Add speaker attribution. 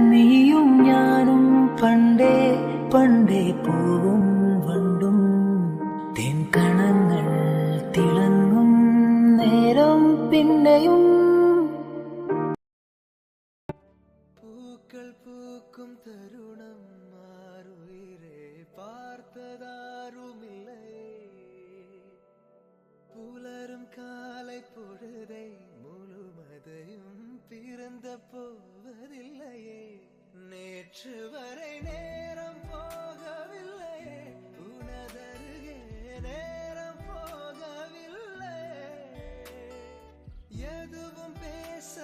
Speaker 1: നീയും ഞാനും പണ്ടേ പണ്ടേ പൂവും വണ്ടും തെൻകണങ്ങൾ തിളങ്ങും നേരം പിന്നെയും പൂക്കൾ പൂക്കും തരുണം മാറുയിരെ பார்த்ததாருமில்லை புலரும் காலை பொழுதை முழுமதையும் பிறந்த போவதில்லையே நேற்று வரை நேரம் போகவில்லையே உனதருகே நேரம் போகவில்லை எதுவும் பேச